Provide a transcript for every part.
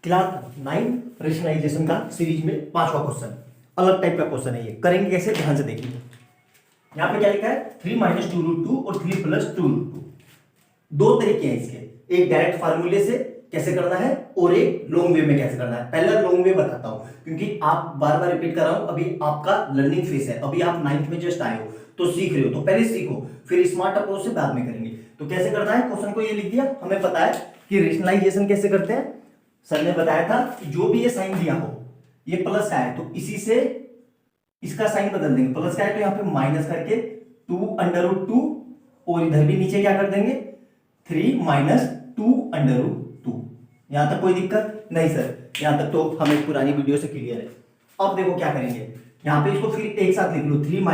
Class 9 rationalisation का series में 5वां क्वेश्चन, अलग टाइप का क्वेश्चन है। ये करेंगे कैसे, ध्यान से देखिए। यहाँ पे क्या लिखा है, 3 - 2√2 और 3 + 2√2। दो तरीके हैं इसके, एक डायरेक्ट फार्मूले से कैसे करना है और एक लॉन्ग वे में कैसे करना है। पहला लॉन्ग वे बताता हूं, क्योंकि आप बार बार रिपीट कर रहा हूं, अभी आपका लर्निंग फेज है, अभी आप 9th में जस्ट आए हो तो सीख रहे हो, तो पहले सीखो, फिर स्मार्ट अप्रोच से बाद में करेंगे। तो कैसे करना है, क्वेश्चन को ये लिख दिया, हमें पता है कि रेशनलाइजेशन कैसे करते हैं। सर ने बताया था कि जो भी ये साइन दिया हो, ये प्लस का है तो इसी से इसका साइन बदल देंगे, प्लस का है तो यहाँ पे माइनस करके 2√2 और इधर भी नीचे क्या कर देंगे 3 - 2√2। यहां तक कोई दिक्कत नहीं सर, यहां तक तो हमें पुरानी वीडियो से क्लियर है। अब देखो क्या करेंगे, यहां पे इसको फिर एक साथ लिख लो 3 -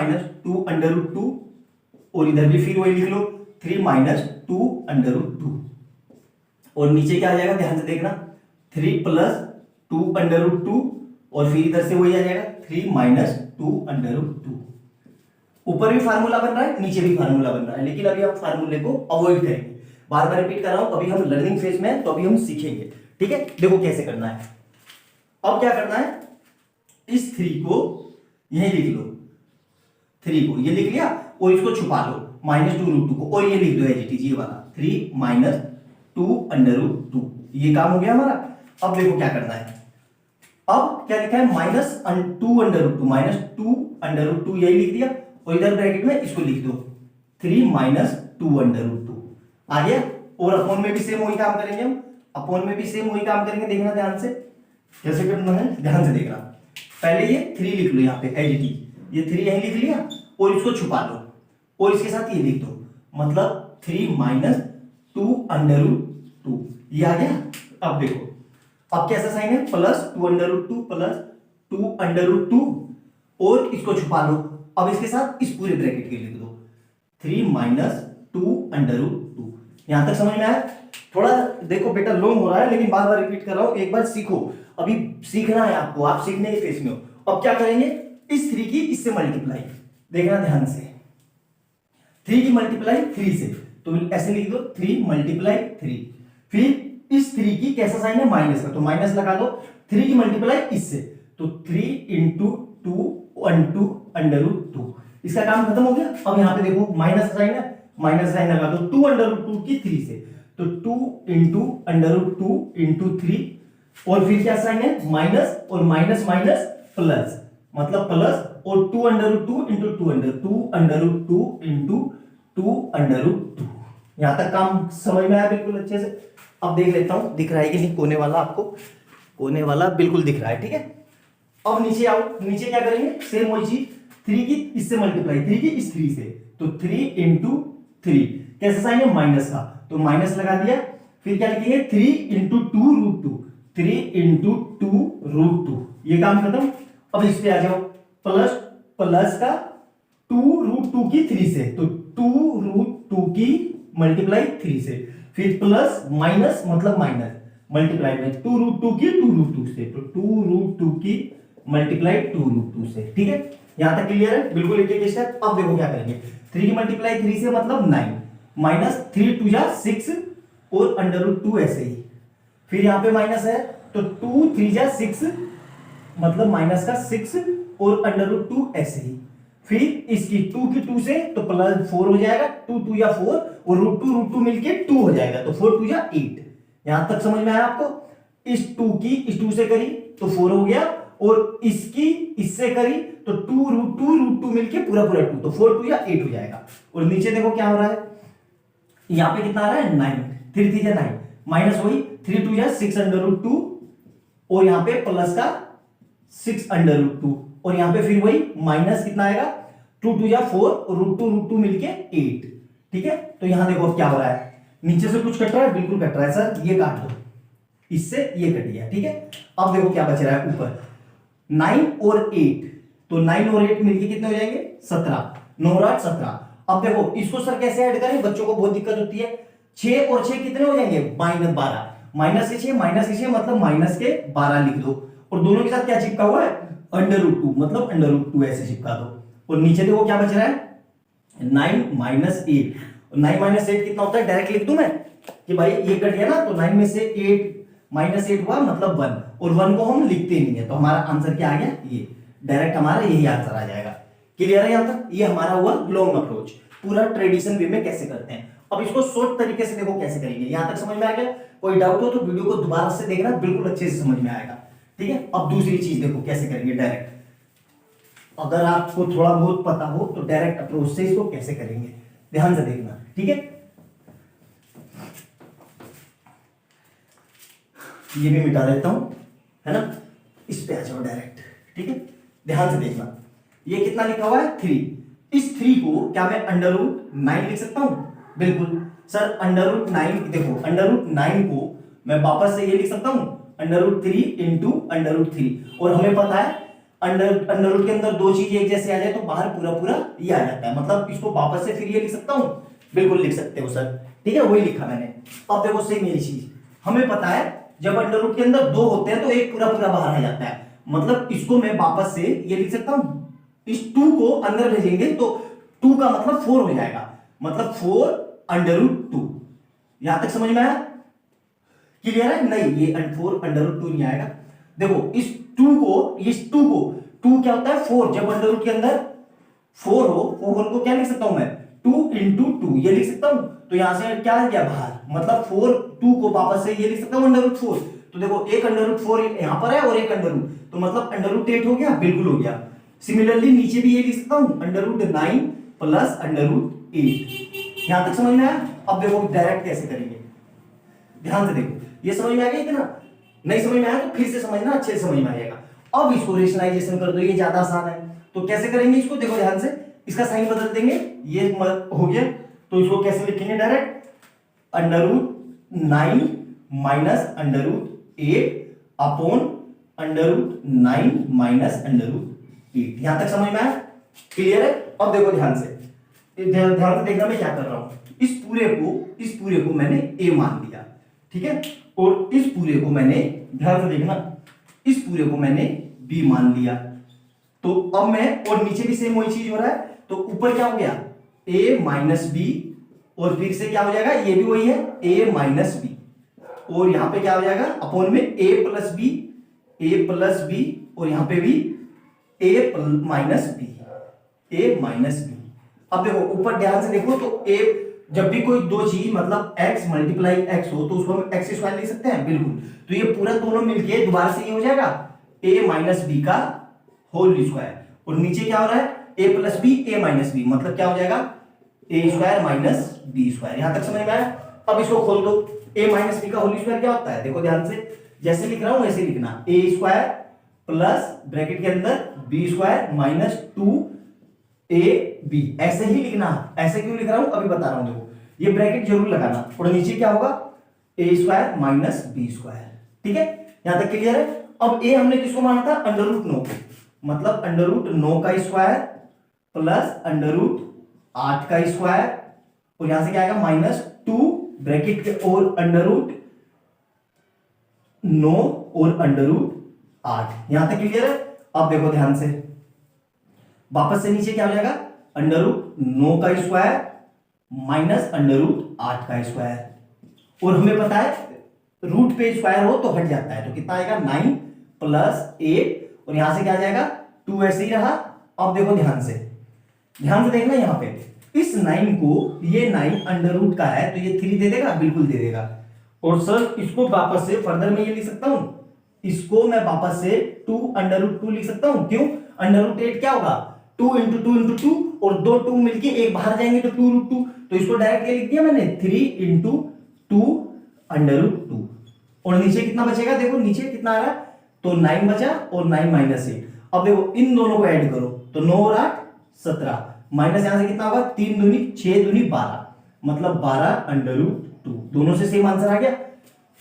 2√2 और इधर भी फिर वही लिख लो 3 - 2√2 और नीचे क्या आ जाएगा ध्यान से देखना 3 + 2√2 और फिर इधर से वही आ जाएगा 3 - 2√2। ऊपर भी फार्मूला बन रहा है, नीचे भी फार्मूला बन रहा है, लेकिन अभी हम फार्मूले को अवॉइड करेंगे। बार बार रिपीट कर रहा हूं, अभी हम लर्निंग फेज में हैं तो अभी हम सीखेंगे। ठीक है, देखो कैसे करना है। अब क्या करना है, इस 3 को यहीं लिख लो, 3 को ये लिख लिया और इसको छुपा लो -2√2 को, और ये लिख दो एज इट इज, ये वाला 3 - 2√2। ये काम हो गया हमारा। अब देखो क्या करना है, अब क्या लिखा है -2√2 -2√2 यही लिख दिया और इधर ब्रैकेट में इसको लिख दो 3 - 2√2 आ गया। और अपॉन में भी सेम वही काम करेंगे हम, अपॉन में भी सेम वही काम करेंगे। देखना ध्यान से कैसे करना है, ध्यान से देखना। पहले ये 3 लिख लो यहाँ पे एज इट इज, ये 3 यहीं लिख लिया और इसको छुपा दो और इसके साथ ये लिख दो, मतलब 3 - 2√2 ये आ गया। अब देखो अब कैसा साइन है, +2√2 + 2√2 और इसको छुपा लो। अब इसके साथ इस पूरे ब्रैकेट के लिख दो 3 - 2√2। यहां तक समझ में आया। थोड़ा देखो बेटा लॉन्ग हो रहा है, लेकिन बार बार रिपीट कर रहा हूं, एक बार सीखो, अभी सीखना है आपको, आप सीखने के फेज में हो। अब क्या करेंगे, इस 3 की इससे मल्टीप्लाई, देखना ध्यान से, 3 की मल्टीप्लाई 3 से, तो ऐसे लिख दो 3 × 3। फिर इस 3 की कैसा साइन है, माइनस का, तो माइनस लगा दो। 3 की मल्टीप्लाई इससे, तो 3 × 2√2। इसका काम खत्म हो गया। अब यहां पे देखो माइनस साइन है, माइनस साइन लगा दो 2√2 की 3 से, तो 2 × 2 × 3 और फिर क्या साइन है, माइनस और माइनस माइनस प्लस, मतलब प्लस और 2√2 × 2√2 यहां तक काम समझ में आया बिल्कुल अच्छे से। अब देख लेता हूं दिख रहा है कि नहीं, कोने वाला आपको, कोने वाला बिल्कुल दिख रहा है। ठीक है, अब नीचे आओ, नीचे क्या करेंगे, सेम वही चीज, 3 की इससे मल्टीप्लाई, 3 की इस 3 से, तो 3 × 3 कैसा साइन है, माइनस का, तो माइनस लगा दिया। फिर क्या लिखेंगे 3 × 2√2, 3 × 2√2 ये काम खत्म। अब इस पे आ जाओ, प्लस का 2√2 की 3 से, तो 2√2 की मल्टीप्लाई 3 से, फिर प्लस माइनस मतलब माइनस मल्टीप्लाई में 2√2 की 2√2 से, तो 2√2 की मल्टीप्लाई 2√2 से। ठीक है, यहां तक क्लियर है बिल्कुल एक एक स्टेप। अब देखो क्या करेंगे, 3 की मल्टीप्लाई 3 से मतलब 9 -3 × 2 = 6 और √2 ऐसे ही। फिर यहां पे माइनस है तो 2 × 3 = 6 मतलब माइनस का 6 और √2 ऐसे ही। फिर इसकी 2 की 2 से तो +4 हो जाएगा, 2 × 2 = 4 और √2 मिलके 2 हो जाएगा, तो 4 × 2 = 8। यहां तक समझ में आया आपको। इस 2 की इस 2 से करी तो 4 हो गया और इसकी इससे करी तो 2√2 मिलके पूरा 2, तो 4 × 2 = 8 हो जाएगा। और नीचे देखो क्या हो रहा है, यहां पे कितना आ रहा है 9, 3 × 3 = 9 माइनस वही 3 × 2 = 6√2 और यहां पे प्लस का 6√2 और यहां पे फिर वही माइनस कितना आएगा 2 × 2 = 4 और √2 मिलके 8। ठीक है, तो यहां देखो क्या हो रहा है, नीचे से कुछ कट रहा है, बिल्कुल कट रहा है सर, ये काट दो, इससे ये कट गया। ठीक है, अब देखो क्या बच रहा है ऊपर 9 और 8, तो 9 और 8 मिलके कितने हो जाएंगे 17, 9 और 8 17। अब देखो इसको सर कैसे ऐड करें, बच्चों को बहुत दिक्कत होती है। 6 और 6 कितने हो जाएंगे -12, माइनस के 6 मतलब माइनस के 12 लिख दो और दोनों के साथ क्या चिपका हुआ है √2 मतलब √2 ऐसे चिपका दो। और नीचे देखो क्या बच रहा है 9 - 8, 9 - 8 कितना होता है, डायरेक्ट लिख दूं मैं कि भाई ये कट गया ना, तो 9 में से 8 -8 हुआ मतलब 1, और 1 को हम लिखते नहीं है, तो हमारा आंसर क्या आ गया, ये डायरेक्ट हमारा यही आंसर आ जाएगा। क्लियर है यहाँ तक? ये हमारा हुआ लॉन्ग अप्रोच, पूरा ट्रेडिशन वे में कैसे करते हैं। अब इसको शॉर्ट तरीके से देखो कैसे करेंगे। यहाँ तक समझ में आ गया? कोई डाउट हो तो वीडियो को दोबारा से देखना, बिल्कुल अच्छे से समझ में आएगा। ठीक है, अब दूसरी चीज देखो कैसे करेंगे डायरेक्ट। अगर आपको थोड़ा बहुत पता हो तो डायरेक्ट अप्रोच से इसको कैसे करेंगे, ध्यान से देखना। ठीक है, ये भी मिटा देता हूं, है ना, इस पे आ जाओ डायरेक्ट। ठीक है, ध्यान से देखना। ये कितना लिखा हुआ है, 3। इस 3 को क्या मैं √9 लिख सकता हूं? बिल्कुल सर, √9 देखो, √9 को मैं वापस से ये लिख सकता हूं √3 इंटू √3, और हमें पता है अंडर के अंदर दो चीज एक जैसे आ जाए तो बाहर पूरा पूरा ये आ जाता है, मतलब इसको वापस से फिर ये लिख सकता हूं? बिल्कुल लिख सकते हो सर। ठीक है, वही लिखा मैंने। अब देखो सेम यही चीज हमें पता है, जब अंडर के अंदर 2 होते हैं तो एक पूरा पूरा बाहर आ जाता है, मतलब इसको मैं वापस से ये लिख सकता हूं, इस 2 को अंदर भेजेंगे तो 2 का मतलब 4 हो जाएगा, मतलब 4√2। यहां तक समझ में आया? क्लियर है? नहीं, ये 4√2 नहीं आएगा। देखो इस 2 को 2 क्या होता है, 4। जब अंडर के अंदर 4 हो, 4 को क्या लिख सकता हूं मैं, 2 इंटू 2 ये लिख सकता हूं, तो यहां से क्या आ गया बाहर, मतलब 4, 2 को वापस से ये लिख सकता हूं √4। तो देखो एक √4 यहां पर है और एक √, तो मतलब √8 हो गया, बिल्कुल हो गया। सिमिलरली नीचे भी ये लिख सकता हूं √9 प्लस √8। यहां तक समझ में आया? अब देखो डायरेक्ट कैसे करेंगे, ध्यान से देखो। ये समझ में आ गया इतना? नहीं समझ में आया तो फिर से समझना, अच्छे से समझ में आएगा। अब इसको रेशनलाइजेशन कर दो, ये ज्यादा आसान है। तो कैसे करेंगे इसको, देखो ध्यान से, इसका साइन बदल देंगे, ये हो गया, तो इसको कैसे लिखेंगे डायरेक्ट, √9 माइनस √8 अपॉन √9 माइनस √8। यहां तक समझ में आया? क्लियर है? अब देखो ध्यान से, ध्यान से देखना मैं क्या कर रहा हूं। इस पूरे को मैंने a मान लिया, ठीक है, और इस पूरे को मैंने, ध्यान से देखना, इस पूरे को मैंने b मान लिया। तो अब मैं, और नीचे भी सेम वही चीज हो रहा है, तो ऊपर क्या हो गया, a माइनस बी, और फिर से क्या हो जाएगा, ये भी वही है a माइनस बी, और यहां पे क्या हो जाएगा अपॉन में a प्लस बी, और यहां पे भी a माइनस बी। अब देखो ऊपर ध्यान से देखो, तो a, जब भी कोई दो चीज मतलब x मल्टीप्लाई x हो तो उसको हम x स्क्वायर लिख सकते हैं, बिल्कुल। तो ये पूरा दोनों मिलके दोबारा से ये हो जाएगा a माइनस बी का होल स्क्वायर, और नीचे क्या हो रहा है, a plus B, a minus B, मतलब क्या हो जाएगा a square minus B square. यहां तक समझ में आया? अब इसको खोल दो, a माइनस बी का होल स्क्वायर क्या होता है, देखो ध्यान से, जैसे लिख रहा हूं वैसे लिखना, a स्क्वायर प्लस ब्रैकेट के अंदर b स्क्वायर माइनस 2ab, ऐसे ही लिखना। ऐसे क्यों लिख रहा हूं अभी बता रहा हूं, देखो ये ब्रैकेट जरूर लगाना, और नीचे क्या होगा, a square minus b square. ठीक है, यहां तक क्लियर है? अब a हमने किसको माना था, √9 को, मतलब √9 का स्क्वायर प्लस √8 का स्क्वायर, और यहां से क्या आएगा -2 ब्रैकेट के, और √9 और √8। यहां तक क्लियर है? अब देखो ध्यान से, वापस से नीचे क्या हो जाएगा, √9 का स्क्वायर माइनस √8 का स्क्वायर, और हमें पता है रूट पे स्क्वायर हो तो हट जाता है, तो कितना आएगा 9 प्लस 8, और यहां से क्या आ जाएगा 2, ऐसे ही रहा। अब देखो ध्यान से देखना, यहां पे इस 9 को, ये 9 √ का है तो ये 3 दे देगा, बिल्कुल दे देगा। और सर इसको वापस से फर्दर में ये लिख सकता हूं, इसको मैं वापस से 2 √2 लिख सकता हूं, क्यों, √8 क्या होगा 2 इंटू 2 इंटू 2, और 2 2 मिलके एक बाहर जाएंगे तो 2√2, तो इसको डायरेक्ट लिख दिया मैंने 3 इंटू 2 √2, और नीचे कितना बचेगा, देखो नीचे कितना आ रहा है, तो 9 बचा और 9 माइनस 8। अब देखो इन दोनों को ऐड करो, तो 9 और 8 17, माइनस यहां से कितना होगा, 3 दूनी 6 दूनी 12, मतलब 12√2। दोनों से सेम आंसर आ गया।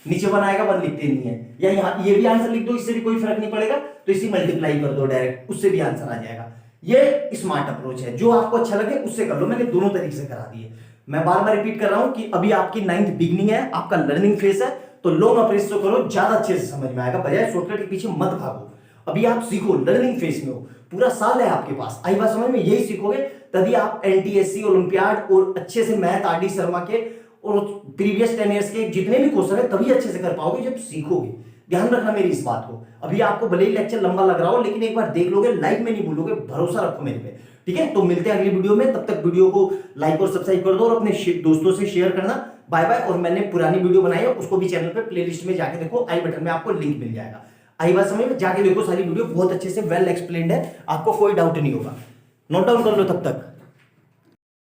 नीचे 1 आएगा, 1 लिखते नहीं है, या यहाँ ये भी आंसर लिख दो, इससे भी कोई फर्क नहीं पड़ेगा, तो इसी मल्टीप्लाई कर दो डायरेक्ट, उससे भी आंसर आ जाएगा। ये स्मार्ट अप्रोच है, जो आपको अच्छा लगे उससे कर लो, मैंने दोनों तरीके से करा दिए। मैं बार बार रिपीट कर रहा हूं कि अभी आपकी 9th बिगनिंग है, आपका लर्निंग फेज है, तो लॉन्ग अप्रोच तो करो, ज्यादा अच्छे से समझ में आएगा, बजाय शॉर्टकट के पीछे मत भागो। अभी आप सीखो, लर्निंग फेज में हो, पूरा साल है आपके पास, आई बात समझ में, यही सीखोगे तभी आप NTSC ओलंपियाड और अच्छे से मैथ RD शर्मा के और प्रीवियस 10 ईयर्स के जितने भी क्वेश्चन है तभी अच्छे से कर पाओगे जब सीखोगे। ध्यान रखना मेरी इस बात को। अभी आपको भले ही लेक्चर लंबा लग रहा हो, लेकिन एक बार देख लोगे, लाइक में नहीं भूलोगे, भरोसा रखो मेरे पे, ठीक है। तो मिलते हैं अगली वीडियो में, तब तक वीडियो को लाइक और सब्सक्राइब कर दो और अपने दोस्तों से शेयर करना। Bye bye. और मैंने पुरानी वीडियो बनाई है, उसको भी चैनल पे प्लेलिस्ट में जाके देखो, आई बटन में आपको लिंक मिल जाएगा। आई बात समझ में, जाके देखो, सारी वीडियो बहुत अच्छे से वेल एक्सप्लेन्ड है, आपको कोई डाउट नहीं होगा। नोट डाउन कर लो तब तक।